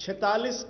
46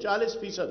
40%।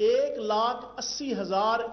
1,80,000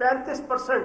35%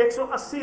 180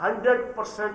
100%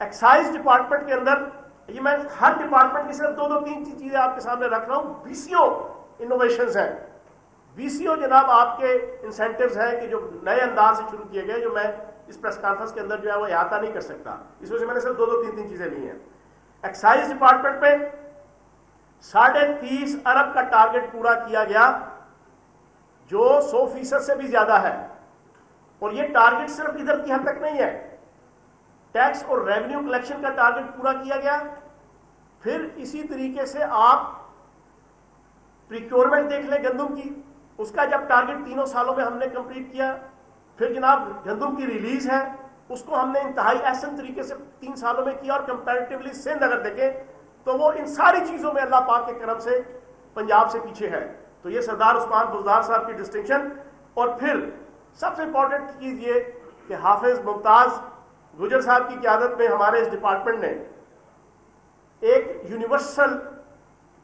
excise department کے اندر یہ میں ہر ڈپارٹمنٹ کی صرف دو تین چیزیں آپ کے سامنے رکھ رہا ہوں. BCO انوویشنز ہیں. BCO جناب آپ کے انسینٹیوز ہیں کہ جو نئے انداز سے شروع کیے گئے, جو میں اس پریس کانفرنس کے اندر جو ہے وہ احاطہ نہیں کر سکتا, اس وجہ سے میں نے صرف دو تین چیزیں لی ہیں. ایکسائز ڈپارٹمنٹ میں 30.5 ارب کا ٹارگٹ پورا کیا گیا, جو 100% سے بھی زیادہ ہے. اور یہ ٹارگٹ صرف ادھر کی حد تک نہیں ہے, ٹیکس اور ریونیو کلیکشن کا ٹارگٹ پورا کیا گیا. پھر اسی طریقے سے آپ پریکیورمنٹ دیکھ لیں گندم کی, اس کا جب ٹارگٹ 3 سالوں میں ہم نے کمپلیٹ کیا. پھر جناب گندم کی ریلیز ہے, اس کو ہم نے انتہائی احسن طریقے سے 3 سالوں میں کیا. اور کمپیریٹیولی سندھ اگر دیکھیں تو وہ ان ساری چیزوں میں اللہ پاک کے کرم سے پنجاب سے پیچھے ہے. تو یہ سردار عثمان بزدار صاحب کی ڈسٹنکشن. اور پھر سب سے امپورٹنٹ چیز یہ کہ حافظ ممتاز گجر صاحب کی قیادت میں ہمارے اس ڈپارٹمنٹ نے ایک یونیورسل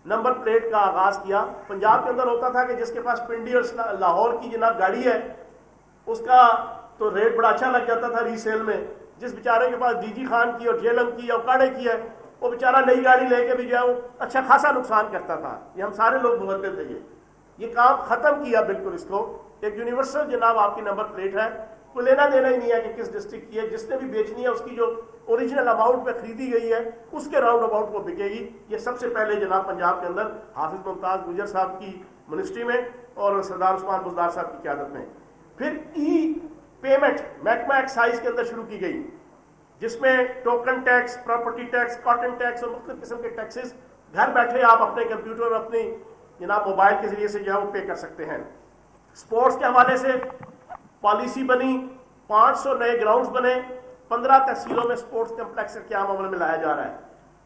نمبر پلیٹ کا آغاز کیا. پنجاب کے اندر ہوتا تھا کہ جس کے پاس پنڈی اور لاہور کی جناب گاڑی ہے اس کا تو ریٹ بڑا اچھا لگ جاتا تھا ریسیل میں. جس بیچارے کے پاس DG خان کی اور جیلم کی اور کاڑے کی ہے وہ بیچارہ نئی گاڑی لے کے بھی جو ہے وہ اچھا خاصا نقصان کرتا تھا. یہ ہم سارے لوگ بھگتتے تھے. یہ کام ختم کیا بالکل. اس کو ایک یونیورسل جناب آپ کی نمبر پلیٹ ہے, کوئی لینا دینا ہی نہیں ہے کہ کس ڈسٹرکٹ کی ہے. جس نے بھی بیچنی ہے اس کی جو اوریجنل اماؤنٹ پہ خریدی گئی ہے اس کے راؤنڈ اباؤٹ وہ بکے گی. یہ سب سے پہلے جناب پنجاب کے اندر حافظ ممتاز گجر صاحب کی منسٹری میں اور سردار عثمان بزدار صاحب کی قیادت میں. پھر پیمنٹ محکمہ ایکسائز کے اندر شروع کی گئی, جس میں token tax, property tax, cotton tax اور مختلف قسم کے ٹیکسز گھر بیٹھے آپ اپنے کمپیوٹر اور اپنی جناب موبائل کے ذریعے سے جو ہے وہ پے کر سکتے ہیں. سپورٹس کے حوالے سے پالیسی بنی, 500 نئے گراؤنڈز بنے, 15 تحصیلوں میں سپورٹس کمپلیکس کا قیام عمل میں لایا جا رہا ہے.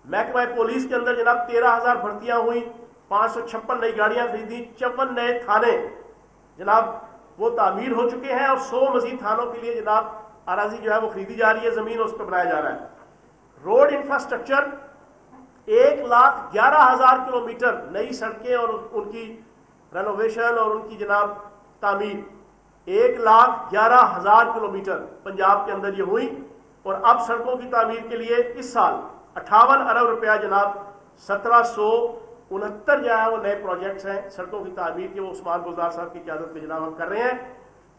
محکمہ پولیس کے اندر جناب 13,000 بھرتیاں ہوئی, 556 نئی گاڑیاں خریدی, 54 نئے تھانے جناب وہ تعمیر ہو چکے ہیں, اور 100 مزید تھانوں کے لیے جناب اراضی جو ہے وہ خریدی جا رہی ہے, زمین اس پہ بنایا جا رہا ہے. روڈ انفراسٹرکچر 1,11,000 کلومیٹر نئی سڑکیں اور ان کی رینوویشن اور ان کی جناب تعمیر 1,11,000 کلومیٹر پنجاب کے اندر یہ ہوئی. اور اب سڑکوں کی تعمیر کے لیے اس سال 58 ارب روپیہ جناب 1769 جو ہے وہ نئے پروجیکٹس ہیں سڑکوں کی تعمیر کے, وہ عثمان بزدار صاحب کی قیادت میں جناب ہم کر رہے ہیں.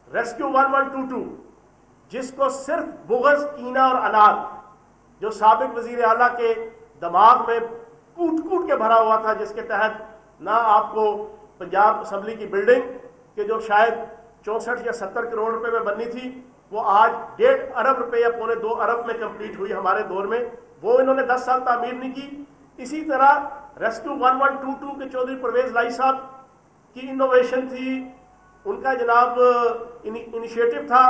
ریسکیو 1122 جس کو صرف بغض, کینہ اور انار جو سابق وزیر اعلیٰ کے دماغ میں کوٹ کوٹ کے بھرا ہوا تھا, جس کے تحت نہ آپ کو پنجاب اسمبلی کی بلڈنگ کہ جو شاید 64 یا 70 کروڑ روپے میں بننی تھی, وہ آج 1.5 ارب روپے یا 2.25 ارب میں کمپلیٹ ہوئی ہمارے دور میں, وہ انہوں نے 10 سال تعمیر نہیں کی. اسی طرح ریسکیو 1122 کے چودھری پرویز لائی صاحب کی انوویشن تھی, ان کا جناب انیشیٹو تھا,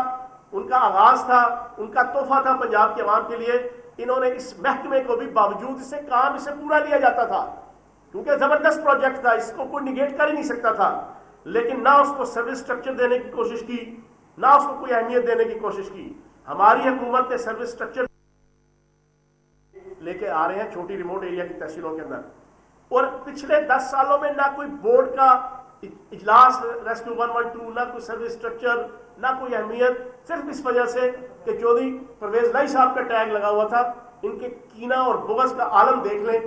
ان کا آغاز تھا, ان کا تحفہ تھا پنجاب کے عوام کے لیے. انہوں نے اس محکمے کو بھی باوجود اس سے کام اسے پورا لیا جاتا تھا کیونکہ زبردست پروجیکٹ تھا, اس کو کوئی نگیٹ کر ہی نہیں سکتا تھا, لیکن نہ اس کو سروس سٹرکچر دینے کی کوشش کی, نہ اس کو کوئی اہمیت دینے کی کوشش کی. ہماری حکومت نے سروس سٹرکچر لے کے آ رہے ہیں چھوٹی ریموٹ ایریا کی تحصیلوں کے اندر, اور پچھلے 10 سالوں میں نہ کوئی بورڈ کا اجلاس ریسکیو 112, نہ کوئی سروس سٹرکچر, نہ کوئی اہمیت, صرف اس وجہ سے کہ چودھری پرویز لائی صاحب کا ٹیگ لگا ہوا تھا. ان کے کینہ اور بغض کا عالم دیکھ لیں.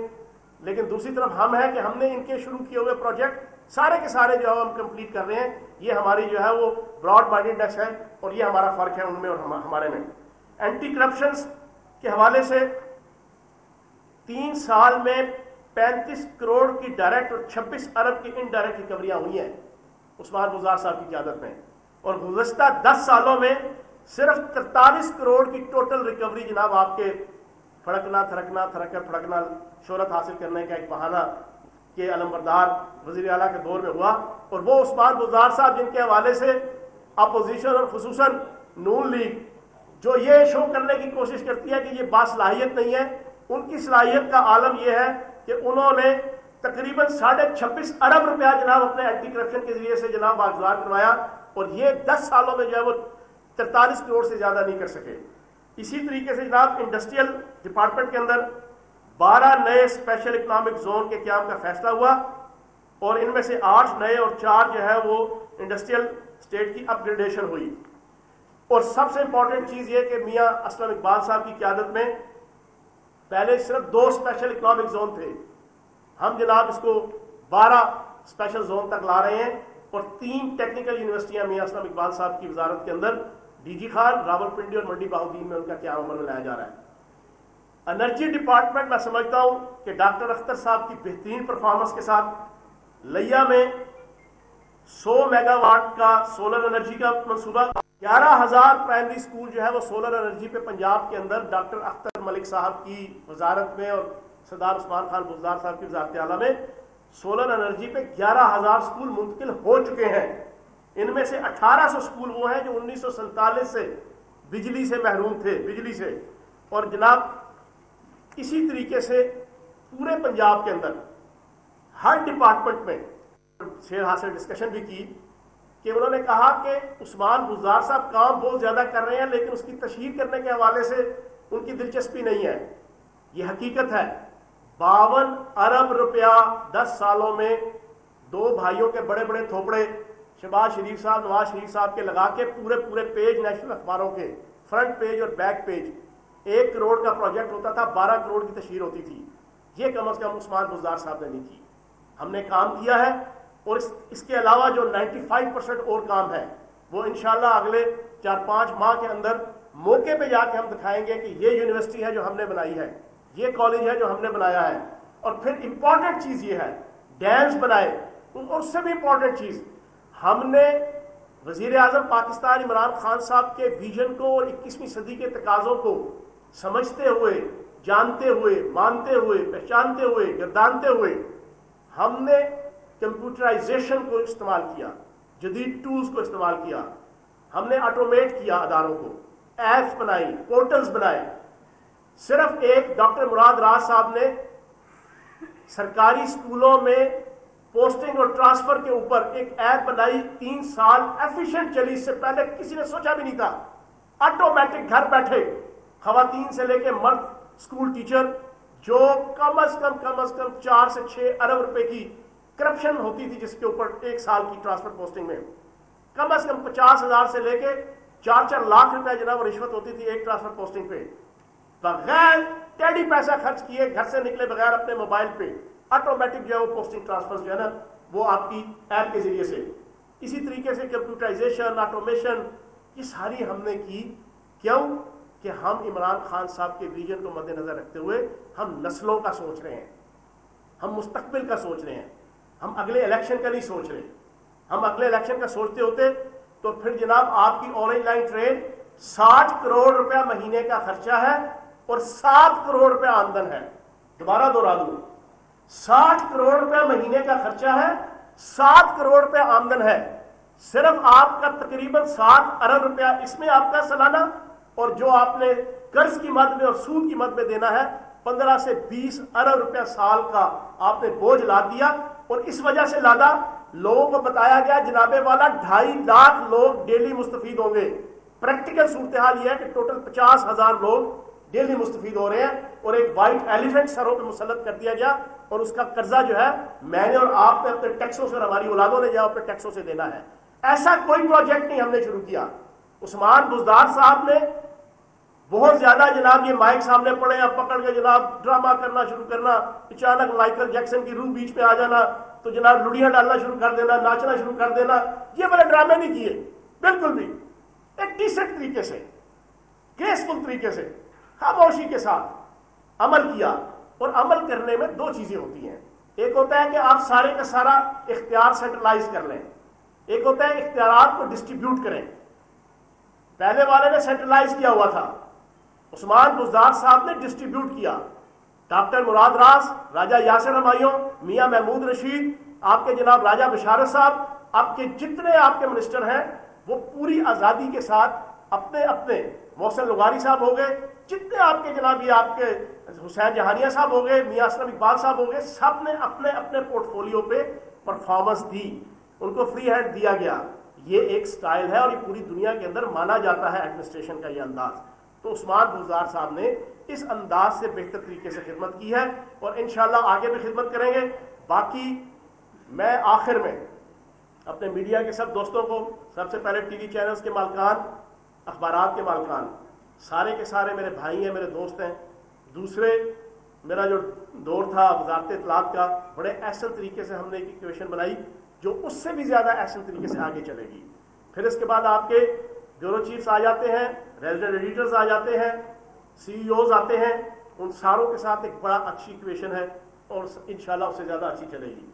لیکن دوسری طرف ہم ہیں کہ ہم نے ان کے شروع کیے ہوئے پروجیکٹ سارے کے سارے جو ہے ہم کمپلیٹ کر رہے ہیں. یہ ہماری جو ہے وہ براڈ مائنڈڈنیس ہے, اور یہ ہمارا فرق ہے ان میں اور ہمارے میں. اینٹی کرپشنز کے حوالے سے 3 سال میں 35 کروڑ کی ڈائریکٹ اور 26 ارب کی انڈائریکٹ ریکوریاں ہوئی ہیں عثمان بزدار صاحب کی قیادت میں. اور گزشتہ 10 سالوں میں صرف 43 کروڑ کی ٹوٹل ریکوری جناب آپ کے پھڑکنا تھرکنا تھرکر پھڑکنا شہرت حاصل کرنے کا ایک بہانہ کے علمبردار وزیر اعلیٰ کے دور میں ہوا. اور وہ عثمان بزدار صاحب جن کے حوالے سے اپوزیشن اور خصوصاً نون لیگ جو یہ شو کرنے کی کوشش کرتی ہے کہ یہ باصلاحیت نہیں ہے, ان کی صلاحیت کا عالم یہ ہے کہ انہوں نے تقریباً 26.5 ارب روپیہ جناب اپنے اینٹی کرپشن کے ذریعے سے جناب واگزار کروایا, اور یہ 10 سالوں میں جو ہے وہ 43 کروڑ سے زیادہ نہیں کر سکے. اسی طریقے سے جناب انڈسٹریل ڈپارٹمنٹ کے اندر 12 نئے اسپیشل اکنامک زون کے قیام کا فیصلہ ہوا, اور ان میں سے 8 نئے اور 4 جو ہے وہ انڈسٹریل اسٹیٹ کی اپ گریڈیشن ہوئی. اور سب سے امپورٹنٹ چیز یہ کہ میاں اسلم اقبال صاحب کی قیادت میں پہلے صرف 2 اسپیشل اکنامک زون تھے، ہم جناب اس کو 12 اسپیشل زون تک لا رہے ہیں، اور 3 ٹیکنیکل یونیورسٹیاں میاں اسلم اقبال صاحب کی وزارت کے اندر ڈی جی خان، راولپنڈی اور منڈی بہاؤدین میں ان کا قیام عمل میں لایا جا رہا ہے۔ انرجی ڈپارٹمنٹ میں سمجھتا ہوں کہ ڈاکٹر اختر صاحب کی بہترین پرفارمنس کے ساتھ لیا میں 100 میگا واٹ کا سولر انرجی کا منصوبہ، 11,000 پرائمری اسکول جو ہے وہ سولر انرجی پہ پنجاب کے اندر ڈاکٹر اختر ملک صاحب کی وزارت میں اور سردار عثمان خان بزدار صاحب کی وزارت اعلیٰ میں سولر انرجی پہ 11,000 اسکول منتقل ہو چکے ہیں۔ ان میں سے 1800 اسکول وہ ہیں جو 1947 سے بجلی سے محروم تھے، بجلی سے، اور جناب اسی طریقے سے پورے پنجاب کے اندر ہر ڈپارٹمنٹ میں شیر حاصل ڈسکشن بھی کی کہ انہوں نے کہا کہ عثمان بزدار صاحب کام بہت زیادہ کر رہے ہیں لیکن اس کی تشہیر کرنے کے حوالے سے ان کی دلچسپی نہیں ہے۔ یہ حقیقت ہے، 52 ارب روپیہ 10 سالوں میں 2 بھائیوں کے بڑے بڑے تھوپڑے شہباز شریف صاحب، نواز شریف صاحب کے لگا کے پورے پیج نیشنل اخباروں کے فرنٹ پیج اور بیک پیج 1 کروڑ کا پروجیکٹ ہوتا تھا، 12 کروڑ کی تشہیر ہوتی تھی۔ یہ کم از کم عثمان بزدار صاحب نے نہیں کی۔ ہم نے کام کیا ہے، اور اس کے علاوہ جو 95% اور کام ہے وہ انشاءاللہ اگلے 4-5 ماہ کے اندر موقع پہ جا کے ہم دکھائیں گے کہ یہ یونیورسٹی ہے جو ہم نے بنائی ہے، یہ کالج ہے جو ہم نے بنایا ہے۔ اور پھر امپورٹنٹ چیز یہ ہے، ڈیمز بنائے، اور اس سے بھی امپورٹنٹ چیز، ہم نے وزیر اعظم پاکستان عمران خان صاحب کے ویژن کو اور 21ویں صدی کے تقاضوں کو سمجھتے ہوئے، جانتے ہوئے، مانتے ہوئے، پہچانتے ہوئے، گردانتے ہوئے، ہم نے کمپیوٹرائزیشن کو استعمال کیا، جدید ٹولز کو استعمال کیا، ہم نے آٹومیٹ کیا اداروں کو، ایپس بنائی، پورٹلز بنائے۔ صرف ایک ڈاکٹر مراد راز صاحب نے سرکاری اسکولوں میں پوسٹنگ اور ٹرانسفر کے اوپر ایک ایپ بنائی، 3 سال ایفیشنٹ چلی، اس سے پہلے کسی نے سوچا بھی نہیں تھا۔ آٹومیٹک گھر بیٹھے خواتین سے لے کے مرد اسکول ٹیچر جو کم از کم 4 سے 6 ارب روپے کی کرپشن ہوتی تھی جس کے اوپر 1 سال کی ٹرانسفر پوسٹنگ میں کم از کم 50,000 سے لے کے 4 لاکھ روپے جناب رشوت ہوتی تھی ایک ٹرانسفر پوسٹنگ پہ، بغیر ٹیڑی پیسہ خرچ کیے، گھر سے نکلے بغیر اپنے موبائل پہ آٹومیٹک جو ہے وہ پوسٹنگ ٹرانسفر جو ہے نا وہ آپ کی ایپ کے ذریعے سے۔ اسی طریقے سے کمپیوٹرائزیشن، آٹومیشن، یہ ساری ہم نے کی۔ کیوں؟ کہ ہم عمران خان صاحب کے ویژن کو مد نظر رکھتے ہوئے ہم نسلوں کا سوچ رہے ہیں، ہم مستقبل کا سوچ رہے ہیں، ہم اگلے الیکشن کا نہیں سوچ رہے۔ ہم اگلے الیکشن کا سوچتے ہوتے تو پھر جناب آپ کی اورنج لائن ٹرین 60 کروڑ روپیہ مہینے کا خرچہ ہے اور 7 کروڑ روپیہ آمدن ہے۔ دوبارہ دوہرا دوں، 60 کروڑ روپیہ مہینے کا خرچہ ہے، 7 کروڑ روپیہ آمدن ہے۔ صرف آپ کا تقریباً 7 ارب روپیہ اس میں آپ کا سالانہ، اور جو آپ نے قرض کی مد میں اور سود کی مد میں دینا ہے 15 سے 20 ارب روپیہ سال کا آپ نے بوجھ لا دیا۔ اور اس وجہ سے لادا لوگوں کو بتایا گیا جناب والا 2.5 لاکھ لوگ ڈیلی مستفید ہوں گے۔ پریکٹیکل صورتحال یہ ہے کہ ٹوٹل 50,000 لوگ ڈیلی مستفید ہو رہے ہیں، اور ایک وائٹ ایلیفنٹ سروں پہ مسلط کر دیا گیا، اور اس کا قرضہ جو ہے میں نے اور آپ نے اپنے ٹیکسوں سے اور ہماری اولادوں نے جو اپنے ٹیکسوں سے دینا ہے۔ ایسا کوئی پروجیکٹ نہیں ہم نے شروع کیا۔ عثمان بزدار صاحب نے بہت زیادہ جناب یہ مائک سامنے پڑے اب پکڑ کے جناب ڈرامہ کرنا شروع کرنا، اچانک مائیکل جیکسن کی روح بیچ میں آ جانا تو جناب لڑیاں ڈالنا شروع کر دینا، ناچنا شروع کر دینا، یہ بڑے ڈرامے نہیں کیے، بالکل بھی ایک ڈیسنٹ طریقے سے، گریسفل طریقے سے، خاموشی کے ساتھ عمل کیا۔ اور عمل کرنے میں 2 چیزیں ہوتی ہیں، ایک ہوتا ہے کہ آپ سارے کا سارا اختیار سینٹرلائز کر لیں، ایک ہوتا ہے اختیارات کو ڈسٹریبیوٹ کریں۔ پہلے والے نے سینٹرلائز کیا ہوا تھا، عثمان بزدار صاحب نے ڈسٹریبیوٹ کیا۔ ڈاکٹر مراد راز، راجہ یاسر ہمایوں، میاں محمود رشید، آپ کے جناب راجہ بشارت صاحب، آپ کے جتنے آپ کے منسٹر ہیں وہ پوری آزادی کے ساتھ اپنے اپنے، محسن لغاری صاحب ہو گئے، جتنے آپ کے جناب یہ آپ کے حسین جہانیہ صاحب ہو گئے، میاں اسلم اقبال صاحب ہو گئے، سب نے اپنے اپنے پورٹ فولیو پہ پرفارمنس دی، ان کو فری ہینڈ دیا گیا۔ یہ ایک سٹائل ہے اور یہ پوری دنیا کے اندر مانا جاتا ہے ایڈمنسٹریشن کا یہ انداز۔ تو عثمان بزدار صاحب نے اس انداز سے بہتر طریقے سے خدمت کی ہے اور انشاءاللہ آگے بھی خدمت کریں گے۔ باقی میں آخر میں اپنے میڈیا کے سب دوستوں کو، سب سے پہلے ٹی وی چینلز کے مالکان، اخبارات کے مالکان، سارے کے سارے میرے بھائی ہیں، میرے دوست ہیں، دوسرے میرا جو دور تھا وزارت اطلاعات کا، بڑے احسن طریقے سے ہم نے ایک ایکویشن بنائی جو اس سے بھی زیادہ احسن طریقے سے آگے چلے گی. پھر اس کے بعد آپ کے بیورو چیفز آ جاتے ہیں، ریزیڈنٹ ایڈیٹرز آ جاتے ہیں، سی ای اوز آتے ہیں. ان ساروں کے ساتھ ایک بڑا اچھی ایکویشن ہے اور انشاءاللہ اس سے زیادہ اچھی چلے گی.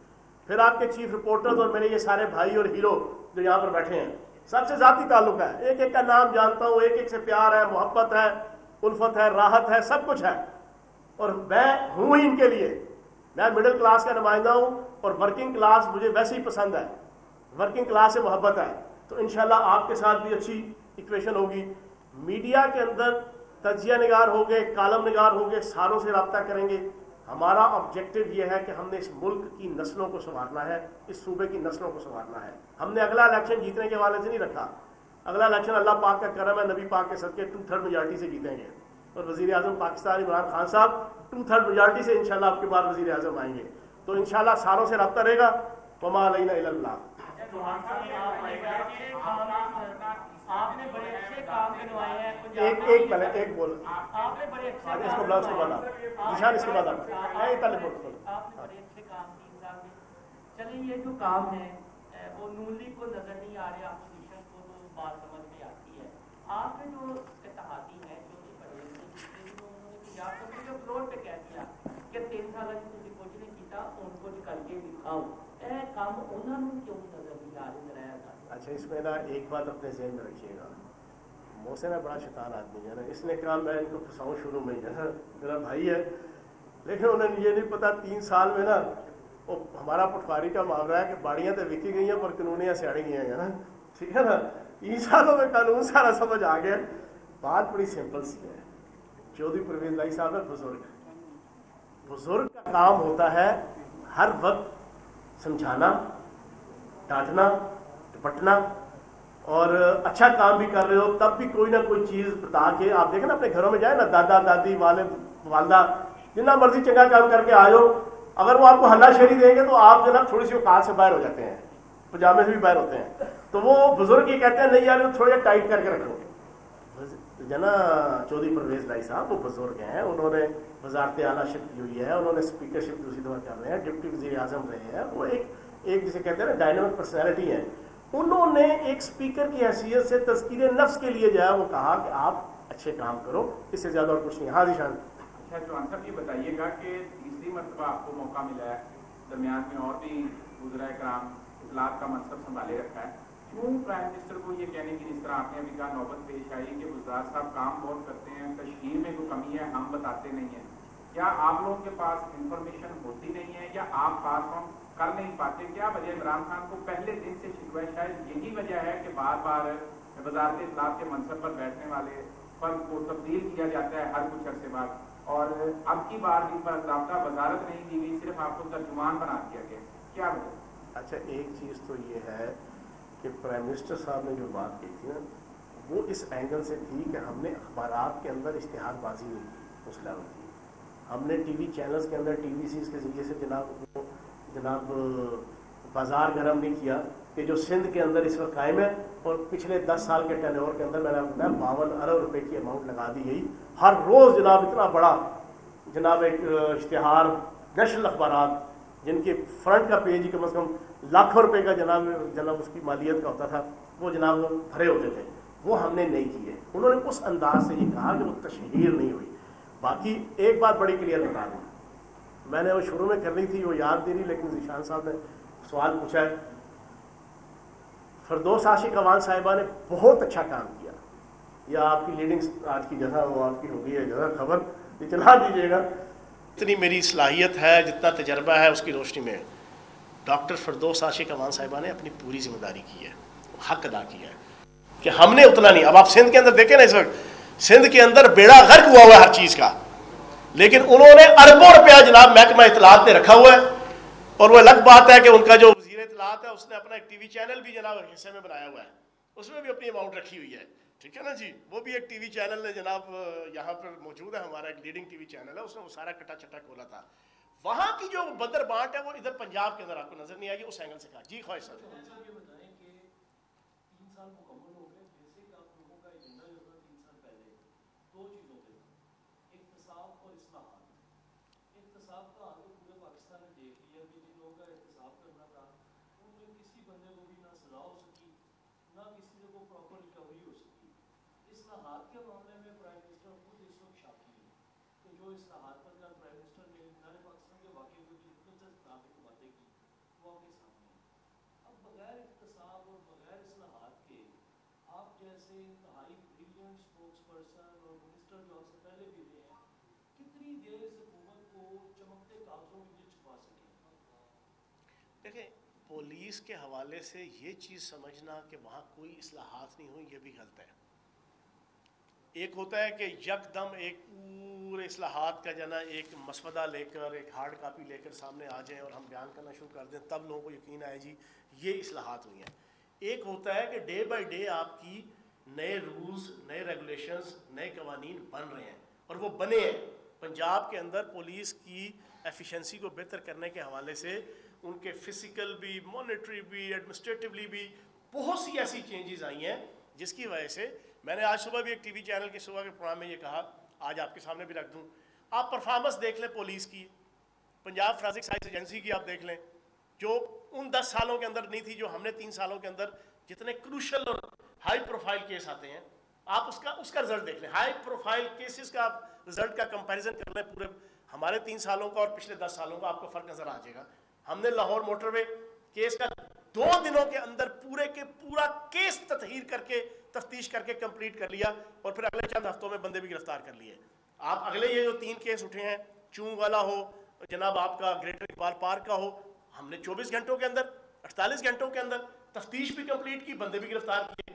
پھر آپ کے چیف رپورٹرز اور میرے یہ سارے بھائی اور ہیرو جو یہاں پر بیٹھے ہیں، سب سے ذاتی تعلق ہے، ایک ایک کا نام جانتا ہوں، ایک ایک سے پیار ہے، محبت ہے، الفت ہے، راحت ہے، سب کچھ ہے. اور میں ہوں ہی ان کے لیے. میں مڈل کلاس کا نمائندہ ہوں اور ورکنگ کلاس مجھے ویسے ہی پسند ہے، ورکنگ کلاس سے محبت ہے. تو انشاءاللہ آپ کے ساتھ بھی اچھی ایکویشن ہوگی. میڈیا کے اندر تجزیہ نگار ہوں گے، کالم نگار ہوں گے، ساروں سے رابطہ کریں گے. ہمارا آبجیکٹو یہ ہے کہ ہم نے اس ملک کی نسلوں کو سنوارنا ہے، اس صوبے کی نسلوں کو سنوارنا ہے. ہم نے اگلا الیکشن جیتنے کے حوالے سے نہیں رکھا. اگلا الیکشن اللہ پاک کا کرم ہے، نبی پاک کے صدقے 2/3 میجارٹی سے جیتیں گے. اور وزیر اعظم پاکستان عمران خان صاحب 2/3 میجارٹی سے انشاءاللہ آپ کے بعد وزیر اعظم آئیں گے. تو انشاءاللہ ساروں سے رابطہ رہے گا. وما علینا الا البلاغ. ایک پہلے ایک بول اس کو بلاؤ، اس کو بنا نشان، اس کے بعد آپ پہلے بول. چلیں یہ جو کام ہے وہ نون لیگ کو نظر نہیں آ رہے، اپوزیشن کو تو بات سمجھ میں آتی ہے. آپ نے جو اتحادی ہیں جو جو فلور پہ کہہ دیا کہ 3 سال تھی کچھ نہیں کیتا، ان کو کر کے دکھاؤ، اے کام انہوں نے کیوں نظر نہیں آ رہے؟ اچھا اس میں نا ایک بات اپنے ذہن میں رکھیے گا، محسن ہے بڑا شیطان آدمی ہے نا. اس نے کہا میں ان کو پھنساؤں شروع میں ہی ہے، میرا بھائی ہے، لیکن انہیں یہ نہیں پتا 3 سال میں نا وہ ہمارا پٹواری کا معاملہ ہے کہ باڑیاں تو وکی گئی ہیں پر قانونیاں سیاڑی گئی ہیں نا. ٹھیک ہے نا، 3 سالوں میں قانون سارا سمجھ آ گیا. بات بڑی سمپل سی ہے. چودھری پرویز لائی صاحب ہے بزرگ کا کام ہوتا ہے ہر وقت سمجھانا، ڈانٹنا، ڈپٹنا. اور اچھا کام بھی کر رہے ہو تب بھی کوئی نہ کوئی چیز بتا کے آپ دیکھیں نا اپنے گھروں میں جائیں نا، دادا دادی والد والدہ جتنا مرضی چنگا کام کر کے آئے ہو، اگر وہ آپ کو ہلا شیری دیں گے تو آپ جو نا تھوڑی سی اوقات سے باہر ہو جاتے ہیں، پجامے سے بھی باہر ہوتے ہیں. تو وہ بزرگ یہ کہتے ہیں نہیں یار تھوڑا ٹائٹ کر کے رکھو. جنا چودھری پرویز لائی صاحب وہ بزرگ ہیں، انہوں نے وزارت اعلیٰ شپ کی ہوئی ہے، انہوں نے اسپیکر شپ دوسری دفعہ کر رہے ہیں، ڈپٹی وزیر اعظم رہے ہیں. وہ ایک جسے کہتے ہیں نا ڈائنامک پرسنالٹی ہے. انہوں نے ایک اسپیکر کی حیثیت سے تذکیر نفس کے لیے جو ہے وہ کہا کہ آپ اچھے کام کرو، اس سے زیادہ اور کچھ نہیں. ہاں جی شان. اچھا چوہان صاحب یہ بتائیے گا کہ تیسری مرتبہ آپ کو موقع ملا ہے، درمیان میں اور بھی وزراء کرام اطلاعات کا منصب سنبھالے رکھا ہے، کیوں پرائم منسٹر کو یہ کہنے کی جس طرح آپ نے ابھی کہا نوبت پیش آئی کہ وزراء صاحب کام بہت کرتے ہیں، تشہیر میں کوئی کمی ہے، ہم بتاتے نہیں ہیں؟ کیا آپ لوگوں کے پاس انفارمیشن ہوتی نہیں ہے یا آپ پاس آن کر نہیں پاتے؟ کیا وجہ عمران خان کو پہلے دن سے شکوہ ہے؟ شاید یہی وجہ ہے کہ بار بار وزارت اطلاعات کے منصب پر بیٹھنے والے فرد کو تبدیل کیا جاتا ہے ہر کچھ عرصے بعد، اور اب کی بار بھی باضابطہ وزارت نہیں دی گئی، صرف آپ کو ترجمان بنا دیا گیا. کیا وجہ؟ اچھا ایک چیز تو یہ ہے کہ پرائم منسٹر صاحب نے جو بات کی تھی نا وہ اس اینگل سے تھی کہ ہم نے اخبارات کے اندر اشتہار بازی نہیں کی اس لیول کی. ہم نے ٹی وی چینلز کے اندر ٹی وی سیز کے ذریعے سے جناب بازار گرم نہیں کیا کہ جو سندھ کے اندر اس وقت قائم ہے اور پچھلے 10 سال کے ٹرن اوور کے اندر میں نے بتایا 52 ارب روپے کی اماؤنٹ لگا دی گئی. ہر روز جناب اتنا بڑا جناب ایک اشتہار نیشنل اخبارات جن کے فرنٹ کا پیج ہی کم از کم لاکھوں روپے کا جناب اس کی مالیت کا ہوتا تھا، وہ جناب بھرے ہوتے تھے، وہ ہم نے نہیں کیے. انہوں نے اس انداز سے یہ کہا کہ وہ تشہیر نہیں ہوئی. باقی ایک بات بڑی کلیئر بتا دوں، میں نے وہ شروع میں کرنی تھی وہ یاد نہیں رہی، لیکن ذیشان صاحب نے سوال پوچھا ہے. فردوس عاشق اوان صاحبہ نے بہت اچھا کام کیا. یا آپ کی لیڈنگ آج کی جگہ وہ آپ کی ہو گئی ہے جگہ خبر یہ چلا دیجیے گا. اتنی میری صلاحیت ہے، جتنا تجربہ ہے اس کی روشنی میں ڈاکٹر فردوس عاشق اوان صاحبہ نے اپنی پوری ذمہ داری کی ہے، حق ادا کیا ہے کہ ہم نے اتنا نہیں. اب آپ سندھ کے اندر دیکھیں نا، اس وقت سندھ کے اندر بیڑا غرق ہوا ہوا ہے ہر چیز کا، لیکن انہوں نے اربوں روپیہ جناب محکمہ اطلاعات نے رکھا ہوا ہے. اور وہ الگ بات ہے کہ ان کا جو وزیر اطلاعات ہے اس نے اپنا ایک ٹی وی چینل بھی جناب حصے میں بنایا ہوا ہے، اس میں بھی اپنی اماؤنٹ رکھی ہوئی ہے. ٹھیک ہے نا جی، وہ بھی ایک ٹی وی چینل ہے جناب یہاں پر موجود ہے، ہمارا ایک لیڈنگ ٹی وی چینل ہے، اس نے وہ سارا کٹا چٹا کھولا تھا. وہاں کی جو بدر بانٹ ہے وہ ادھر پنجاب کے اندر آپ کو نظر نہیں آئے گی، اس اینگل سے کہا. جی خواہش صاحب. بندے کو بھی نہ سزا ہو سکی نہ کسی سے کو پراپر ریکوری ہو سکی. اصلاحات کے معاملے میں پرائم منسٹر خود اس وقت شاکی ہے کہ جو اصلاحات پر کل پرائم منسٹر نے بین پاکستان کے واقعے کو جو مطابق باتیں کی وہ آپ کے سامنے ہیں. اب بغیر احتساب اور بغیر اصلاحات کے آپ جیسے انتہائی بریلینٹ اسپوکس پرسن اور منسٹر جو آپ سے پہلے بھی رہے ہیں کتنی دیر اس حکومت کو چمکتے کاغذوں میں یہ چھپا سکیں؟ دیکھیں پولیس کے حوالے سے یہ چیز سمجھنا کہ وہاں کوئی اصلاحات نہیں ہوئی یہ بھی غلط ہے. ایک ہوتا ہے کہ یک دم ایک پورے اصلاحات کا جانا ایک مسودہ لے کر ایک ہارڈ کاپی لے کر سامنے آ جائیں اور ہم بیان کرنا شروع کر دیں تب لوگوں کو یقین آئے جی یہ اصلاحات ہوئی ہیں. ایک ہوتا ہے کہ ڈے بائی ڈے آپ کی نئے رولز نئے ریگولیشنز نئے قوانین بن رہے ہیں اور وہ بنے ہیں. پنجاب کے اندر پولیس کی ایفیشنسی کو بہتر کرنے کے حوالے سے ان کے فزیکل بھی مانیٹری بھی ایڈمنسٹریٹولی بھی بہت سی ایسی چینجز آئی ہیں جس کی وجہ سے میں نے آج صبح بھی ایک ٹی وی چینل کے صبح کے پروگرام میں یہ کہا آج آپ کے سامنے بھی رکھ دوں. آپ پرفارمنس دیکھ لیں پولیس کی پنجاب فورینسک سائنس ایجنسی کی آپ دیکھ لیں جو ان 10 سالوں کے اندر نہیں تھی جو ہم نے 3 سالوں کے اندر جتنے کروشل اور ہائی پروفائل کیس آتے ہیں آپ اس کا رزلٹ دیکھ لیں. ہائی پروفائل کیسز کا آپ رزلٹ کا کمپیریزن کر لیں پورے ہمارے 3 سالوں کا اور پچھلے 10 سالوں کا آپ کو فرق نظر آ جائے گا. ہم نے لاہور موٹر وے کیس کا 2 دنوں کے اندر پورے کے پورا کیس تطہیر کر کے تفتیش کر کے کمپلیٹ کر لیا اور پھر اگلے چند ہفتوں میں بندے بھی گرفتار کر لیے. آپ اگلے یہ جو 3 کیس اٹھے ہیں چونگ والا ہو جناب آپ کا گریٹر اقبال پارک کا ہو ہم نے 24 گھنٹوں کے اندر 48 گھنٹوں کے اندر تفتیش بھی کمپلیٹ کی بندے بھی گرفتار کیے.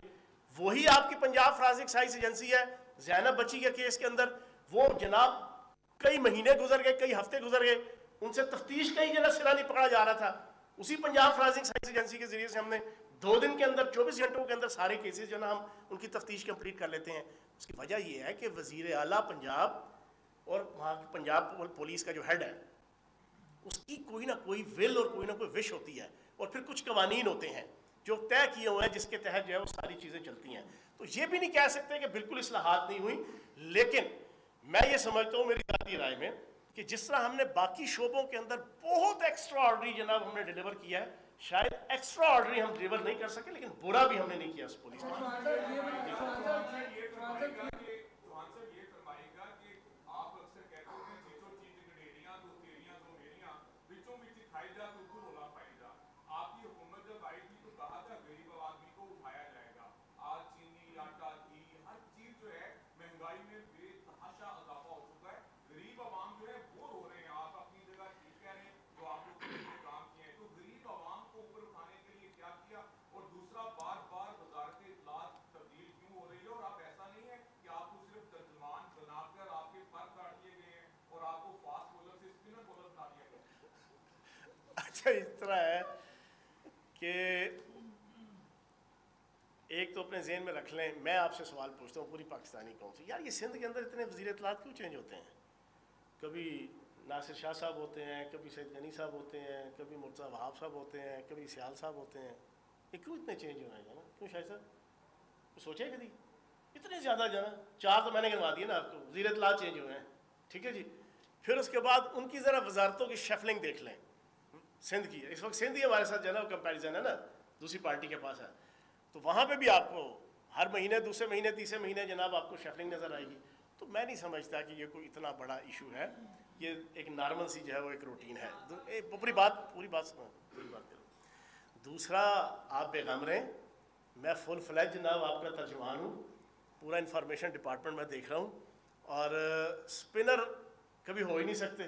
وہی آپ کی پنجاب فورینسک سائنس ایجنسی ہے زینب بچی کے کیس کے اندر وہ جناب کئی مہینے گزر گئے کئی ہفتے گزر گئے ان سے تفتیش کئی جگہ سرا نہیں پکڑا جا رہا تھا. اسی پنجاب فورینسک سائنس ایجنسی کے ذریعے سے ہم نے 2 دن کے اندر 24 گھنٹوں کے اندر سارے کیسز جو نا ہم ان کی تفتیش کمپلیٹ کر لیتے ہیں. اس کی وجہ یہ ہے کہ وزیر اعلیٰ پنجاب اور وہاں کی پنجاب پولیس کا جو ہیڈ ہے اس کی کوئی نہ کوئی ول اور کوئی نہ کوئی وش ہوتی ہے اور پھر کچھ قوانین ہوتے ہیں جو طے کیے ہوئے ہیں جس کے تحت جو ہے وہ ساری چیزیں چلتی ہیں. تو یہ بھی نہیں کہہ سکتے کہ بالکل اصلاحات نہیں ہوئی لیکن میں یہ سمجھتا ہوں میری ذاتی رائے میں کہ جس طرح ہم نے باقی شعبوں کے اندر بہت ایکسٹرا آرڈنری جناب ہم نے ڈیلیور کیا ہے شاید ایکسٹرا آرڈنری ہم ڈیلیور نہیں کر سکے لیکن برا بھی ہم نے نہیں کیا اس پولیس اس طرح ہے کہ ایک تو اپنے ذہن میں رکھ لیں میں آپ سے سوال پوچھتا ہوں پوری پاکستانی قوم سے یار یہ سندھ کے اندر اتنے وزیر اطلاعات کیوں چینج ہوتے ہیں؟ کبھی ناصر شاہ صاحب ہوتے ہیں کبھی سید غنی صاحب ہوتے ہیں کبھی مرتضیٰ وہاب صاحب ہوتے ہیں کبھی سیال صاحب ہوتے ہیں. یہ کیوں اتنے چینج ہوئے ہیں نا کیوں شاہد صاحب سوچے کبھی اتنے زیادہ جو ہے نا 4 تو میں نے گنوا دیے نا آپ کو وزیر اطلاعات چینج ہوئے ہیں ٹھیک ہے جی. پھر اس کے بعد ان کی ذرا وزارتوں کی شفلنگ دیکھ لیں سندھ کی اس وقت سندھ ہی ہمارے ساتھ جو ہے نا کمپیریزن ہے نا دوسری پارٹی کے پاس ہے تو وہاں پہ بھی آپ کو ہر مہینے دوسرے مہینے تیسرے مہینے جناب آپ کو شفلنگ نظر آئے گی. تو میں نہیں سمجھتا کہ یہ کوئی اتنا بڑا ایشو ہے یہ ایک نارمل سی جو ہے وہ ایک روٹین ہے. پوری بات سنو کرو. دوسرا آپ بے غم رہیں میں فل فلیج جناب آپ کا ترجمان ہوں پورا انفارمیشن ڈپارٹمنٹ میں دیکھ رہا ہوں اور اسپنر کبھی ہو ہی نہیں سکتے.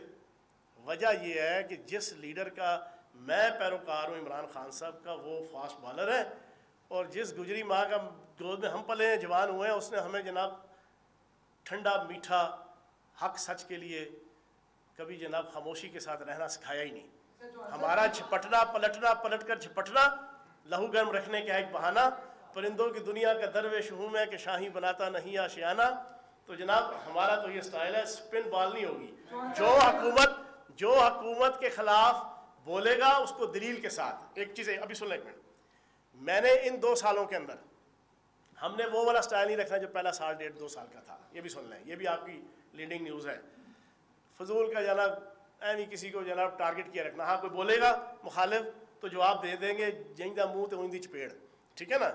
وجہ یہ ہے کہ جس لیڈر کا میں پیروکار ہوں عمران خان صاحب کا وہ فاسٹ بالر ہے اور جس گجری ماں کا گود میں ہم پلے ہیں جوان ہوئے ہیں اس نے ہمیں جناب ٹھنڈا میٹھا حق سچ کے لیے کبھی جناب خاموشی کے ساتھ رہنا سکھایا ہی نہیں. ہمارا جھپٹنا پلٹنا پلٹ کر جھپٹنا لہو گرم رکھنے کا ایک بہانہ پرندوں کی دنیا کا درویش ہوں میں کہ شاہی بناتا نہیں آشیانہ. تو جناب ہمارا تو یہ سٹائل ہے سپن بال نہیں ہوگی جو حکومت کے خلاف بولے گا اس کو دلیل کے ساتھ. ایک چیز ہے ابھی سن لیں ایک منٹ میں نے ان 2 سالوں کے اندر ہم نے وہ والا سٹائل نہیں رکھنا جو پہلا سال 1.5-2 سال کا تھا. یہ بھی سن لیں یہ بھی آپ کی لیڈنگ نیوز ہے. فضول کا جناب ایویں کسی کو جناب ٹارگٹ کیا رکھنا ہاں کوئی بولے گا مخالف تو جواب دے دیں گے جائیں دا منہ تے اونی دی چپیڑ, ٹھیک ہے نا.